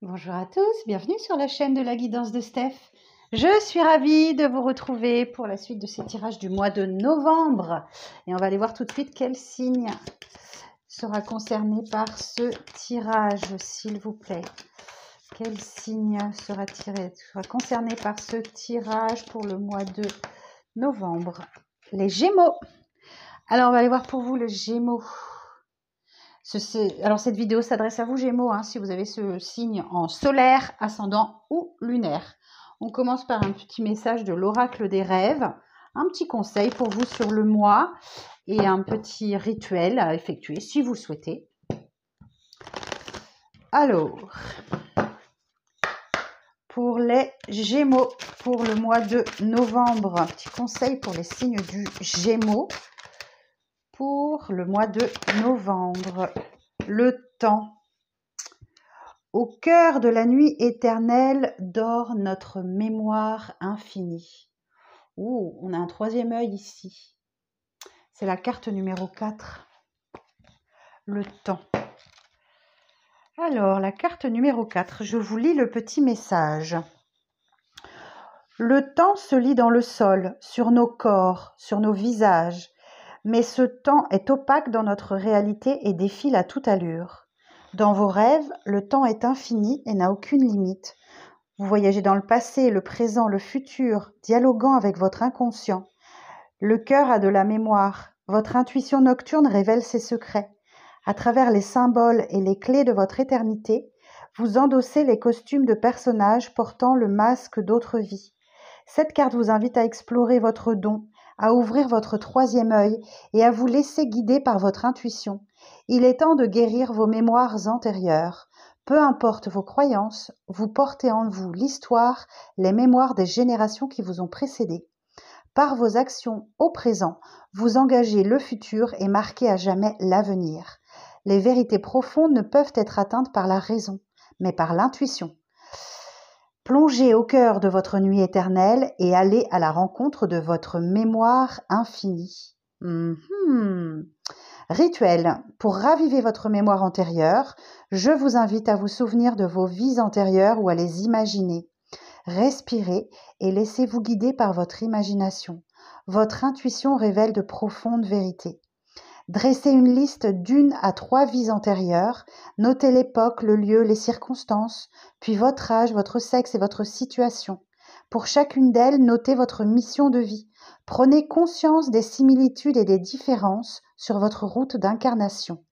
Bonjour à tous, bienvenue sur la chaîne de la guidance de Steph. Je suis ravie de vous retrouver pour la suite de ces tirages du mois de novembre. Et on va aller voir tout de suite quel signe sera concerné par ce tirage, s'il vous plaît. Quel signe sera concerné par ce tirage pour le mois de novembre? Les Gémeaux. Alors, on va aller voir pour vous les Gémeaux. Alors, cette vidéo s'adresse à vous, Gémeaux, si vous avez ce signe en solaire, ascendant ou lunaire. On commence par un petit message de l'oracle des rêves, un petit conseil pour vous sur le mois et un petit rituel à effectuer si vous souhaitez. Alors, pour les Gémeaux, pour le mois de novembre, un petit conseil pour les signes du Gémeaux pour le mois de novembre. Le temps. Au cœur de la nuit éternelle dort notre mémoire infinie. Oh, on a un troisième œil ici. C'est la carte numéro 4. Le temps. Alors, la carte numéro 4, je vous lis le petit message. Le temps se lit dans le sol, sur nos corps, sur nos visages, mais ce temps est opaque dans notre réalité et défile à toute allure. Dans vos rêves, le temps est infini et n'a aucune limite. Vous voyagez dans le passé, le présent, le futur, dialoguant avec votre inconscient. Le cœur a de la mémoire. Votre intuition nocturne révèle ses secrets. À travers les symboles et les clés de votre éternité, vous endossez les costumes de personnages portant le masque d'autres vies. Cette carte vous invite à explorer votre don, à ouvrir votre troisième œil et à vous laisser guider par votre intuition. Il est temps de guérir vos mémoires antérieures. Peu importe vos croyances, vous portez en vous l'histoire, les mémoires des générations qui vous ont précédé. Par vos actions au présent, vous engagez le futur et marquez à jamais l'avenir. Les vérités profondes ne peuvent être atteintes par la raison, mais par l'intuition. Plongez au cœur de votre nuit éternelle et allez à la rencontre de votre mémoire infinie. Rituel. Pour raviver votre mémoire antérieure, je vous invite à vous souvenir de vos vies antérieures ou à les imaginer. Respirez et laissez-vous guider par votre imagination. Votre intuition révèle de profondes vérités. Dressez une liste d'1 à 3 vies antérieures, notez l'époque, le lieu, les circonstances, puis votre âge, votre sexe et votre situation. Pour chacune d'elles, notez votre mission de vie. Prenez conscience des similitudes et des différences sur votre route d'incarnation.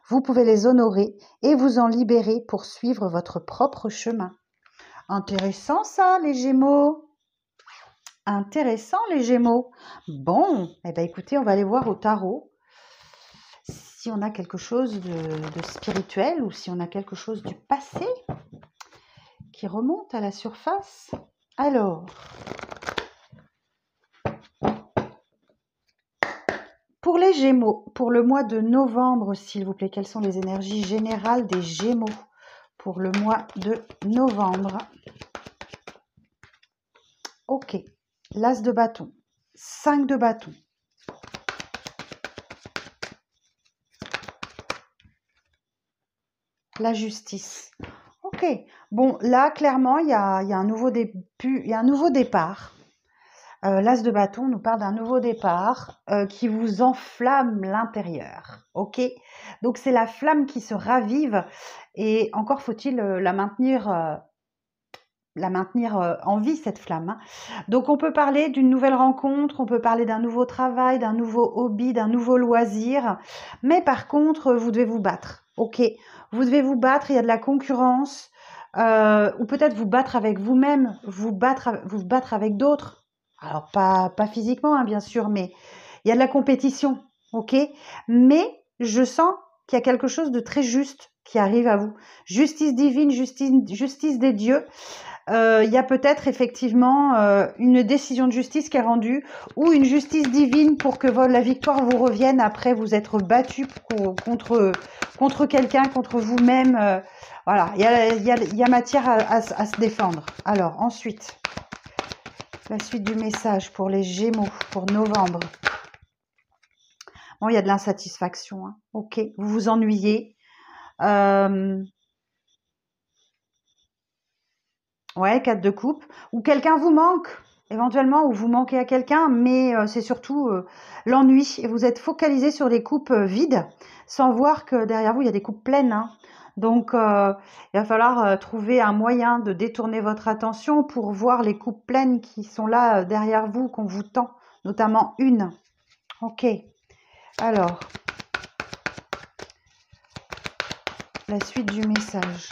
Vous pouvez les honorer et vous en libérer pour suivre votre propre chemin. Intéressant ça, les Gémeaux. Intéressant, les Gémeaux. Bon, écoutez, on va aller voir au tarot si on a quelque chose de spirituel ou si on a quelque chose du passé qui remonte à la surface. Alors, pour les Gémeaux, pour le mois de novembre, s'il vous plaît, quelles sont les énergies générales des Gémeaux pour le mois de novembre? Ok, l'As de bâton, 5 de bâton. La justice. Ok, bon, là, clairement, il y a un nouveau début, il y a un nouveau départ. L'As de bâton nous parle d'un nouveau départ qui vous enflamme l'intérieur. Ok, donc c'est la flamme qui se ravive et encore faut-il la maintenir en vie, cette flamme. Donc on peut parler d'une nouvelle rencontre, on peut parler d'un nouveau travail, d'un nouveau hobby, d'un nouveau loisir, mais par contre vous devez vous battre. Ok, vous devez vous battre, il y a de la concurrence, ou peut-être vous battre avec vous-même, vous battre avec d'autres. Alors pas physiquement, bien sûr, mais il y a de la compétition, ok. Mais je sens qu'il y a quelque chose de très juste qui arrive à vous. Justice divine, justice des dieux. Il y a peut-être effectivement une décision de justice qui est rendue ou une justice divine pour que la victoire vous revienne après vous être battu contre quelqu'un, contre vous-même. Voilà, il y a matière à se défendre. Alors, ensuite, la suite du message pour les Gémeaux, pour novembre. Bon, il y a de l'insatisfaction. Ok, vous vous ennuyez. Ouais, 4 de coupe. Ou quelqu'un vous manque, éventuellement, ou vous manquez à quelqu'un, mais c'est surtout l'ennui. Et vous êtes focalisé sur les coupes vides, sans voir que derrière vous, il y a des coupes pleines, hein. Donc, il va falloir trouver un moyen de détourner votre attention pour voir les coupes pleines qui sont là derrière vous, qu'on vous tend, notamment une. Ok. Alors, la suite du message.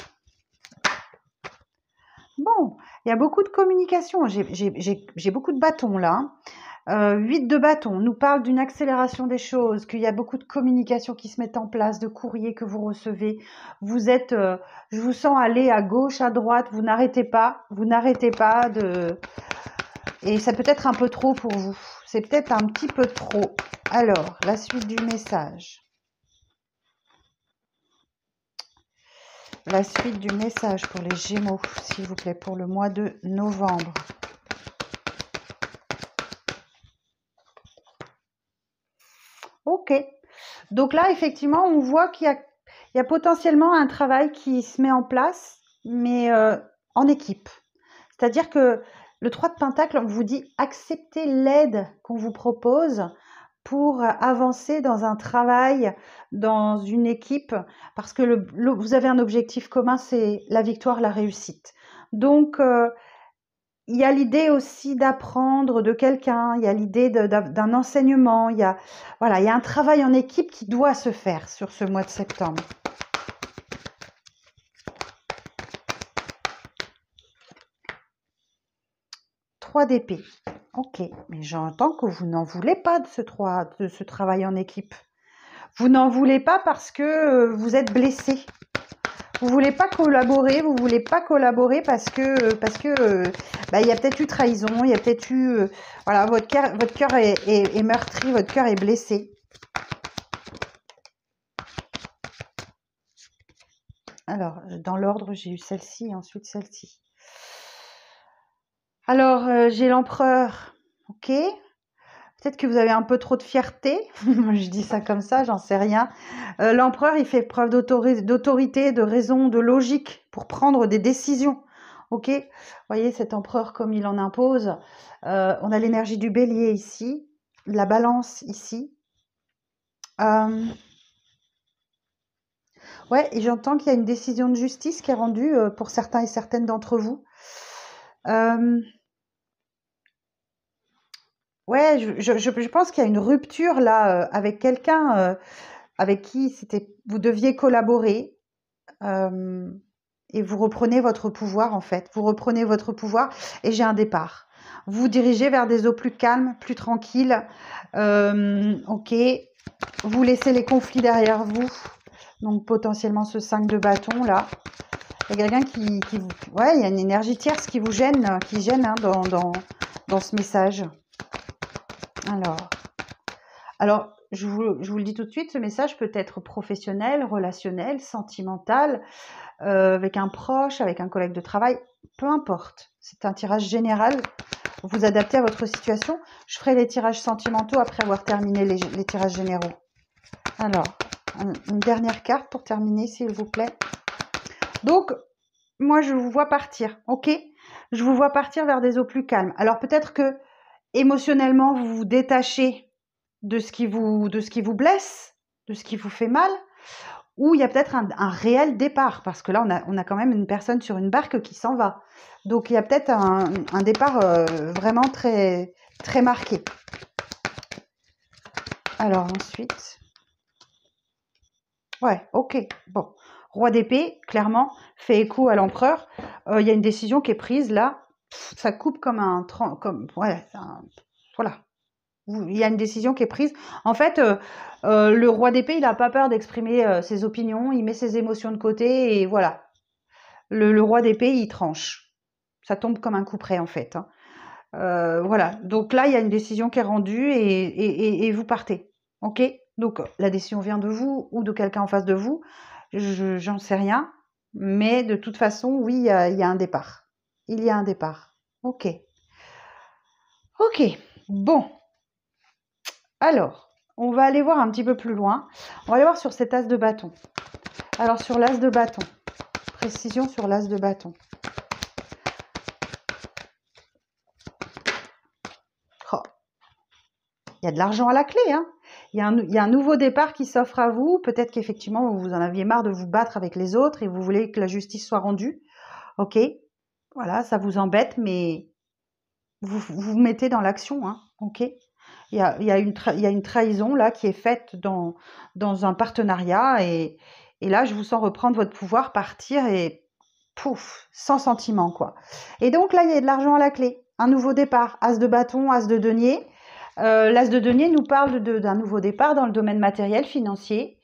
Bon, il y a beaucoup de communication. J'ai beaucoup de bâtons là. 8 de bâtons nous parle d'une accélération des choses, qu'il y a beaucoup de communication qui se mettent en place, de courriers que vous recevez. Vous êtes, je vous sens aller à gauche, à droite. Vous n'arrêtez pas de. Et ça peut être un peu trop pour vous. C'est peut-être un petit peu trop. Alors, la suite du message. La suite du message pour les Gémeaux, s'il vous plaît, pour le mois de novembre. Ok. Donc là, effectivement, on voit qu'il y a potentiellement un travail qui se met en place, mais en équipe. C'est-à-dire que le 3 de Pentacle, on vous dit acceptez l'aide qu'on vous propose pour avancer dans un travail, dans une équipe, parce que vous avez un objectif commun, c'est la victoire, la réussite. Donc, il y a l'idée aussi d'apprendre de quelqu'un, il y a l'idée d'un enseignement, voilà, il y a un travail en équipe qui doit se faire sur ce mois de septembre. Trois d'épée. Ok, mais j'entends que vous n'en voulez pas de ce travail en équipe. Vous n'en voulez pas parce que vous êtes blessé. Vous voulez pas collaborer, parce que il y a peut-être eu trahison, il y a peut-être eu voilà, votre cœur est meurtri, votre cœur est blessé. Alors, dans l'ordre, j'ai eu celle-ci et ensuite celle-ci. Alors, j'ai l'empereur, ok. Peut-être que vous avez un peu trop de fierté. Je dis ça comme ça, j'en sais rien. L'empereur, il fait preuve d'autorité, de raison, de logique pour prendre des décisions. Ok. Vous voyez, cet empereur, comme il en impose. On a l'énergie du bélier ici, la balance ici. Ouais, et j'entends qu'il y a une décision de justice qui est rendue pour certains et certaines d'entre vous. Ouais, je pense qu'il y a une rupture là avec quelqu'un avec qui vous deviez collaborer et vous reprenez votre pouvoir en fait. Vous reprenez votre pouvoir et j'ai un départ. Vous vous dirigez vers des eaux plus calmes, plus tranquilles. Ok, vous laissez les conflits derrière vous. Donc potentiellement ce 5 de bâton là. Il y a quelqu'un ouais, il y a une énergie tierce qui vous gêne, hein, dans ce message. Alors, je vous le dis tout de suite, ce message peut être professionnel, relationnel, sentimental, avec un proche, avec un collègue de travail, peu importe. C'est un tirage général. Vous adaptez à votre situation. Je ferai les tirages sentimentaux après avoir terminé les tirages généraux. Alors, une dernière carte pour terminer, s'il vous plaît. Donc, moi, je vous vois partir, ok? Je vous vois partir vers des eaux plus calmes. Alors, peut-être que émotionnellement, vous vous détachez de ce qui vous blesse, de ce qui vous fait mal, ou il y a peut-être un réel départ, parce que là, on a quand même une personne sur une barque qui s'en va. Donc, il y a peut-être un départ vraiment très, très marqué. Alors, ensuite... Ouais, ok, bon. Roi d'épée, clairement, fait écho à l'empereur. Il y a une décision qui est prise, là. Ça coupe comme un... ouais, voilà. Il y a une décision qui est prise. En fait, le roi d'épée, il n'a pas peur d'exprimer ses opinions, il met ses émotions de côté et voilà. Le roi d'épée, il tranche. Ça tombe comme un couperet, en fait. Hein. Voilà. Donc là, il y a une décision qui est rendue et vous partez. Ok? Donc, la décision vient de vous ou de quelqu'un en face de vous. J'en sais rien. Mais de toute façon, oui, il y a un départ. Il y a un départ. Ok. Ok. Bon. Alors, on va aller voir un petit peu plus loin. On va aller voir sur cet as de bâton. Alors, sur l'as de bâton. Précision sur l'as de bâton. Il y a de l'argent à la clé, hein. Il y a un nouveau départ qui s'offre à vous. Peut-être qu'effectivement, vous en aviez marre de vous battre avec les autres et vous voulez que la justice soit rendue. Ok, voilà, ça vous embête, mais vous mettez dans l'action, hein. Ok. Il y a une trahison là qui est faite dans un partenariat et là, je vous sens reprendre votre pouvoir, partir et pouf, sans sentiment, quoi. Et donc là, il y a de l'argent à la clé. Un nouveau départ. As de bâton, as de denier. L'as de denier nous parle d'un nouveau départ dans le domaine matériel, financier,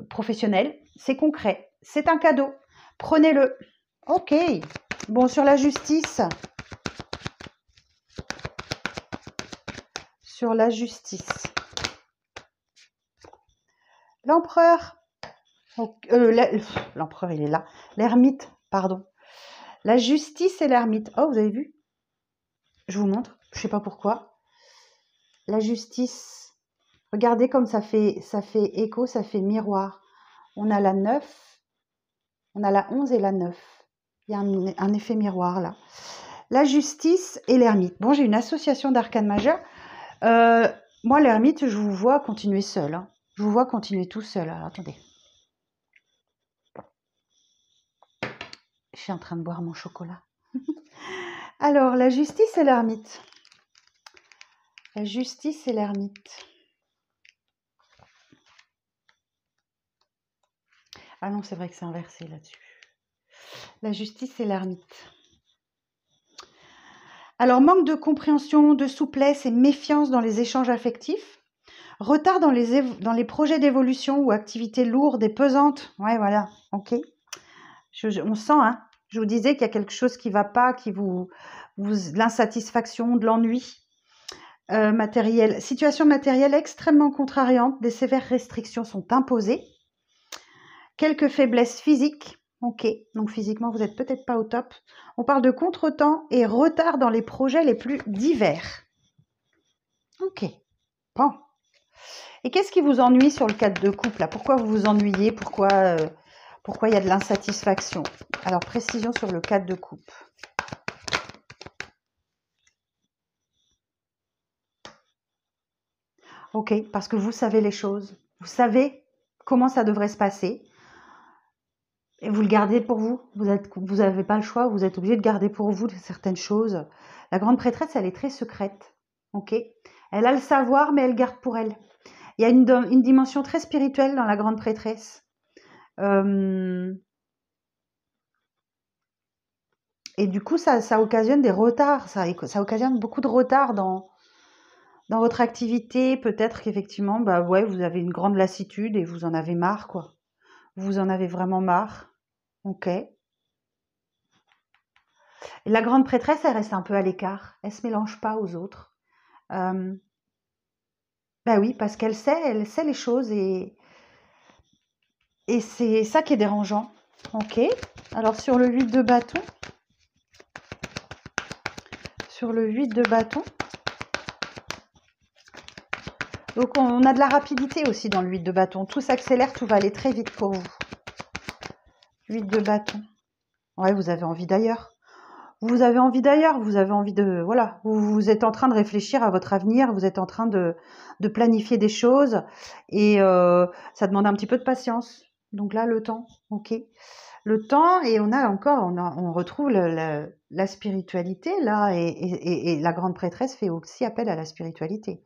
professionnel. C'est concret. C'est un cadeau. Prenez-le. Ok. Bon, sur la justice. Sur la justice. L'empereur. L'empereur, il est là. L'ermite, pardon. La justice et l'ermite. Oh, vous avez vu? Je vous montre. Je ne sais pas pourquoi. La justice. Regardez comme ça fait écho, ça fait miroir. On a la 9, on a la 11 et la 9. Il y a un effet miroir là. La justice et l'ermite. Bon, j'ai une association d'arcanes majeures. Moi, l'ermite, je vous vois continuer seul. Hein. Je vous vois continuer tout seul. Alors, attendez. Je suis en train de boire mon chocolat. Alors, la justice et l'ermite. La justice et l'ermite. Ah non, c'est vrai que c'est inversé là-dessus. La justice et l'ermite. Alors, manque de compréhension, de souplesse et méfiance dans les échanges affectifs. Retard dans les projets d'évolution ou activités lourdes et pesantes. Ouais, voilà, ok. On sent, hein. Je vous disais qu'il y a quelque chose qui ne va pas, l'insatisfaction, de l'ennui. Situation matérielle extrêmement contrariante. Des sévères restrictions sont imposées. Quelques faiblesses physiques. Ok, donc physiquement, vous n'êtes peut-être pas au top. On parle de contretemps et retard dans les projets les plus divers. Ok, bon. Et qu'est-ce qui vous ennuie sur le cadre de couple là? Pourquoi vous vous ennuyez? Pourquoi il y a de l'insatisfaction? Alors, précision sur le cadre de couple. Ok, parce que vous savez les choses. Vous savez comment ça devrait se passer. Et vous le gardez pour vous. Vous n'avez pas le choix. Vous êtes obligé de garder pour vous certaines choses. La grande prêtresse, elle est très secrète. Ok. Elle a le savoir, mais elle garde pour elle. Il y a une dimension très spirituelle dans la grande prêtresse. Et du coup, ça occasionne des retards. Ça occasionne beaucoup de retards dans votre activité. Peut-être qu'effectivement, bah ouais, vous avez une grande lassitude et vous en avez marre, quoi. Vous en avez vraiment marre. Ok. Et la grande prêtresse, elle reste un peu à l'écart. Elle se mélange pas aux autres. Bah oui, parce qu'elle sait les choses et c'est ça qui est dérangeant. Ok. Alors sur le 8 de bâton. Sur le 8 de bâton. Donc on a de la rapidité aussi dans le 8 de bâton. Tout s'accélère, tout va aller très vite pour vous. 8 de bâton. Ouais, vous avez envie d'ailleurs. Vous avez envie d'ailleurs, vous avez envie de... Voilà, vous êtes en train de réfléchir à votre avenir, vous êtes en train de planifier des choses et ça demande un petit peu de patience. Donc là, le temps, ok. Le temps et on retrouve la spiritualité là et la grande prêtresse fait aussi appel à la spiritualité.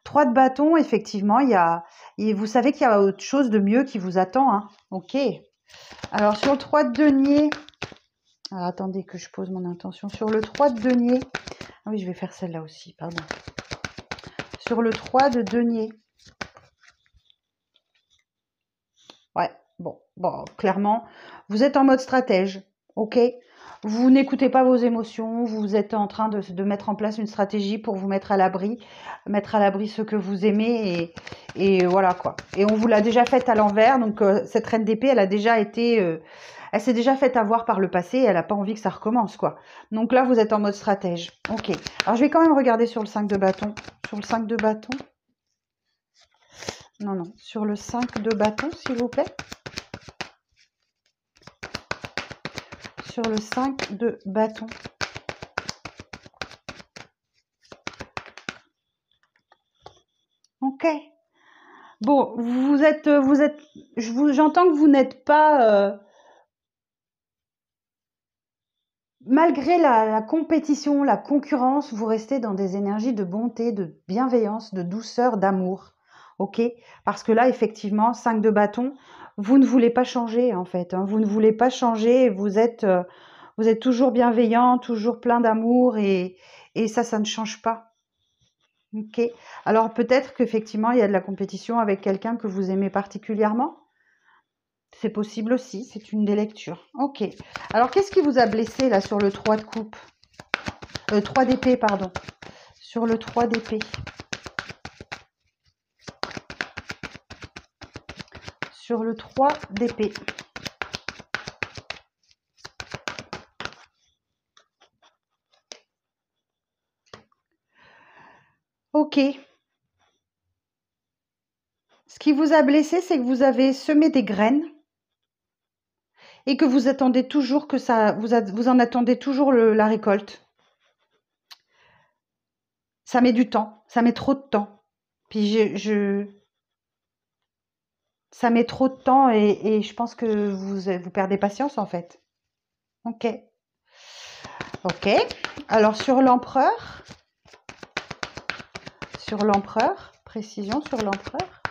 3 de bâton, effectivement, vous savez qu'il y a autre chose de mieux qui vous attend, hein. Ok. Alors sur le 3 de denier... Alors, attendez que je pose mon intention. Sur le 3 de denier. Ah oui, je vais faire celle-là aussi, pardon. Sur le 3 de denier. Ouais, bon, clairement, vous êtes en mode stratège, ok? Vous n'écoutez pas vos émotions, vous êtes en train de mettre en place une stratégie pour vous mettre à l'abri ce que vous aimez et voilà quoi. Et on vous l'a déjà faite à l'envers, donc cette reine d'épée, elle s'est déjà faite avoir par le passé, elle n'a pas envie que ça recommence, quoi. Donc là, vous êtes en mode stratège. Ok. Alors, je vais quand même regarder sur le 5 de bâton. Sur le 5 de bâton. Non. Sur le 5 de bâton, s'il vous plaît. Sur le 5 de bâton. Bon, j'entends que vous n'êtes pas, malgré la compétition, la concurrence, vous restez dans des énergies de bonté, de bienveillance, de douceur, d'amour. Ok? Parce que là, effectivement, 5 de bâton, vous ne voulez pas changer, en fait, hein. Vous ne voulez pas changer, vous êtes toujours bienveillant, toujours plein d'amour et ça ne change pas. Ok? Alors peut-être qu'effectivement, il y a de la compétition avec quelqu'un que vous aimez particulièrement. C'est possible aussi, c'est une des lectures. Ok. Alors, qu'est-ce qui vous a blessé là sur le 3 de coupe 3 d'épée, pardon. Sur le 3 d'épée. Sur le 3 d'épée. Ok. Ce qui vous a blessé, c'est que vous avez semé des graines et que vous attendez toujours que ça, vous en attendez toujours la récolte. Ça met du temps, ça met trop de temps. Puis ça met trop de temps et je pense que vous perdez patience en fait. Ok. Ok. Alors sur l'empereur, précision sur l'empereur.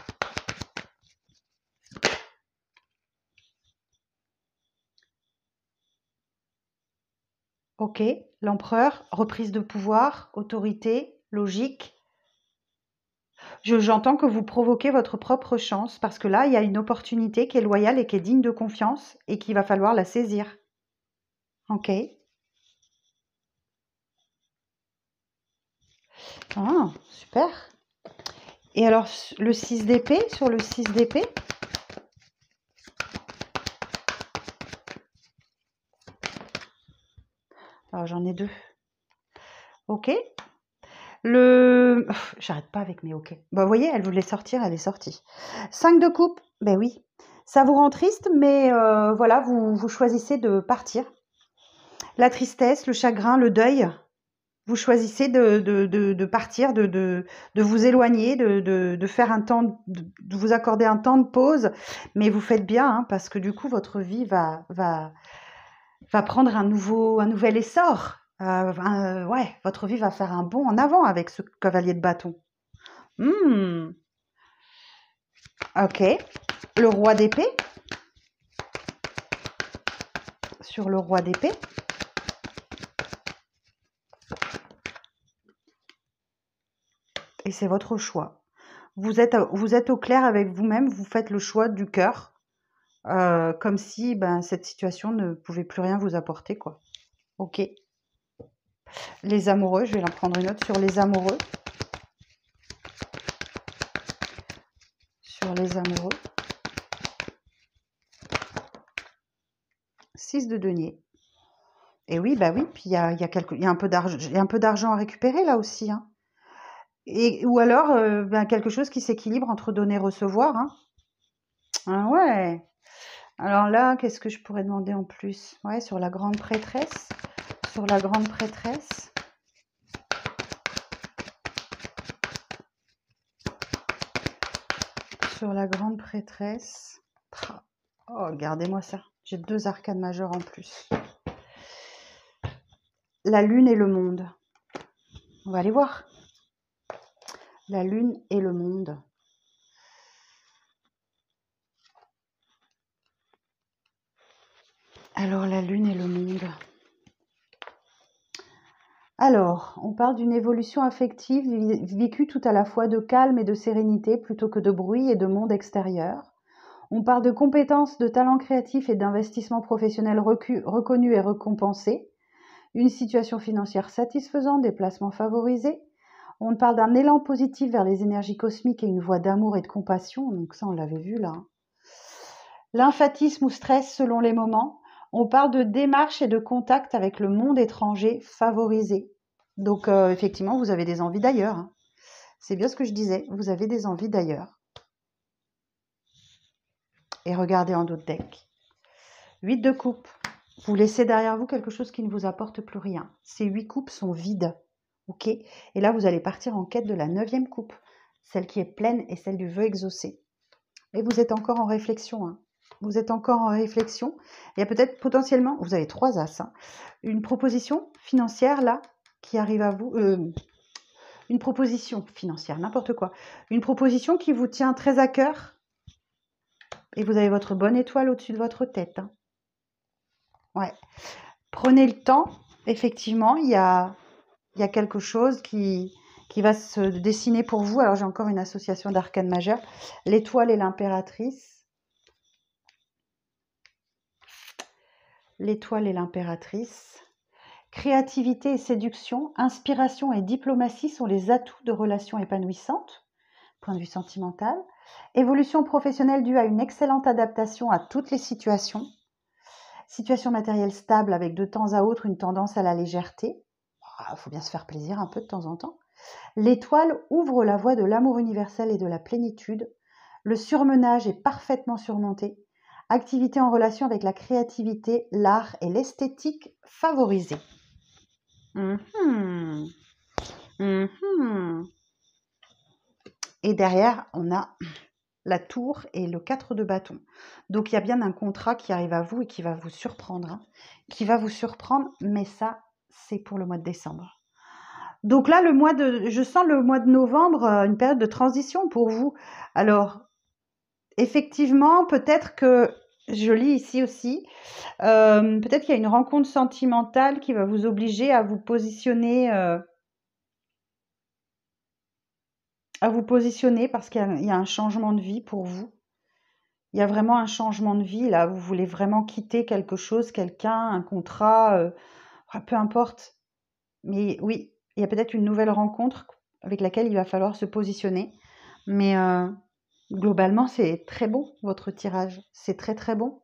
Ok, l'empereur, reprise de pouvoir, autorité, logique. J'entends que vous provoquez votre propre chance parce que là, il y a une opportunité qui est loyale et qui est digne de confiance et qu'il va falloir la saisir. Ok. Ah, super. Et alors, le 6 d'épée, sur le 6 d'épée. Alors, j'en ai deux. Ok. J'arrête pas avec mes ok. Bah, vous voyez, elle voulait sortir, elle est sortie. 5 de coupe, ben oui. Ça vous rend triste, mais voilà, vous choisissez de partir. La tristesse, le chagrin, le deuil, vous choisissez de partir, de vous éloigner, de faire un temps, de vous accorder un temps de pause, mais vous faites bien, hein, parce que du coup, votre vie va prendre un nouvel essor. Ouais, votre vie va faire un bond en avant avec ce cavalier de bâton. Ok. Le roi d'épée. Sur le roi d'épée. Et c'est votre choix. Vous êtes au clair avec vous-même, vous faites le choix du cœur, comme si cette situation ne pouvait plus rien vous apporter, quoi. Ok. Les amoureux, je vais en prendre une autre sur les amoureux. Sur les amoureux. 6 de denier. Et oui, bah oui, puis il y a un peu d'argent à récupérer là aussi, hein. Ou alors quelque chose qui s'équilibre entre donner et recevoir, hein. Ah ouais. Alors là, qu'est-ce que je pourrais demander en plus? Ouais, sur la grande prêtresse. Sur la grande prêtresse. Sur la grande prêtresse. Oh, regardez-moi ça. J'ai 2 arcanes majeures en plus. La lune et le monde. On va aller voir. La lune et le monde. Alors, la lune et le monde. Alors, on parle d'une évolution affective vécue tout à la fois de calme et de sérénité plutôt que de bruit et de monde extérieur. On parle de compétences, de talents créatifs et d'investissements professionnels reconnus et récompensés. Une situation financière satisfaisante, des placements favorisés. On parle d'un élan positif vers les énergies cosmiques et une voie d'amour et de compassion. Donc ça, on l'avait vu là. Lymphatisme ou stress selon les moments. On parle de démarche et de contact avec le monde étranger favorisé. Donc effectivement, vous avez des envies d'ailleurs, hein. C'est bien ce que je disais, vous avez des envies d'ailleurs. Et regardez en d'autres decks. 8 de coupe. Vous laissez derrière vous quelque chose qui ne vous apporte plus rien. Ces 8 coupes sont vides. Ok. Et là, vous allez partir en quête de la 9e coupe. celle qui est pleine et celle du vœu exaucé. Et vous êtes encore en réflexion, hein. Vous êtes encore en réflexion. Il y a peut-être potentiellement, vous avez 3 as, hein, une proposition financière là qui arrive à vous. Une proposition financière, n'importe quoi. Une proposition qui vous tient très à cœur. Et vous avez votre bonne étoile au-dessus de votre tête, hein. Ouais. Prenez le temps. Effectivement, il y a quelque chose qui va se dessiner pour vous. Alors, j'ai encore une association d'arcanes majeures. L'étoile et l'impératrice. L'étoile et l'impératrice. Créativité et séduction, inspiration et diplomatie sont les atouts de relations épanouissantes, point de vue sentimental. Évolution professionnelle due à une excellente adaptation à toutes les situations. Situation matérielle stable avec de temps à autre une tendance à la légèreté. Il faut bien se faire plaisir un peu de temps en temps. L'étoile ouvre la voie de l'amour universel et de la plénitude. Le surmenage est parfaitement surmonté. Activité en relation avec la créativité, l'art et l'esthétique favorisée. Et derrière, on a la tour et le 4 de bâton. Donc, il y a bien un contrat qui arrive à vous et qui va vous surprendre. Hein. Qui va vous surprendre, mais ça, c'est pour le mois de décembre. Donc là, je sens le mois de novembre, une période de transition pour vous. Alors, effectivement, peut-être que, je lis ici aussi, peut-être qu'il y a une rencontre sentimentale qui va vous obliger à vous positionner parce qu'il y a un changement de vie pour vous. Il y a vraiment un changement de vie, là. Vous voulez vraiment quitter quelque chose, quelqu'un, un contrat, peu importe. Mais oui, il y a peut-être une nouvelle rencontre avec laquelle il va falloir se positionner. Mais globalement, c'est très bon, votre tirage. C'est très, très bon.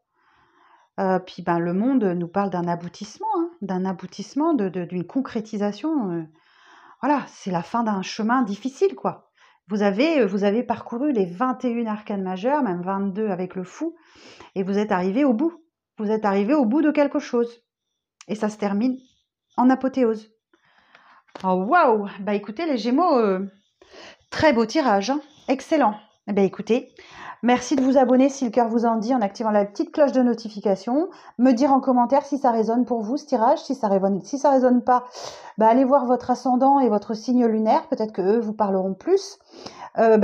Puis le monde nous parle d'un aboutissement, hein, d'une concrétisation. Voilà, c'est la fin d'un chemin difficile, quoi. Vous avez parcouru les 21 arcanes majeures, même 22 avec le fou, et vous êtes arrivé au bout. Vous êtes arrivé au bout de quelque chose. Et ça se termine en apothéose. Oh, waouh! Bah écoutez, les Gémeaux, très beau tirage, hein. Excellent. Eh bien écoutez, merci de vous abonner si le cœur vous en dit en activant la petite cloche de notification. Me dire en commentaire si ça résonne pour vous ce tirage. Si ça résonne pas, allez voir votre ascendant et votre signe lunaire. Peut-être que eux vous parleront plus.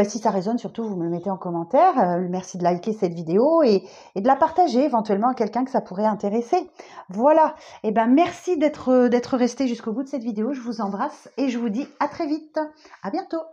Si ça résonne, surtout, vous me le mettez en commentaire. Merci de liker cette vidéo et de la partager éventuellement à quelqu'un que ça pourrait intéresser. Voilà. Eh ben, merci d'être resté jusqu'au bout de cette vidéo. Je vous embrasse et je vous dis à très vite. À bientôt.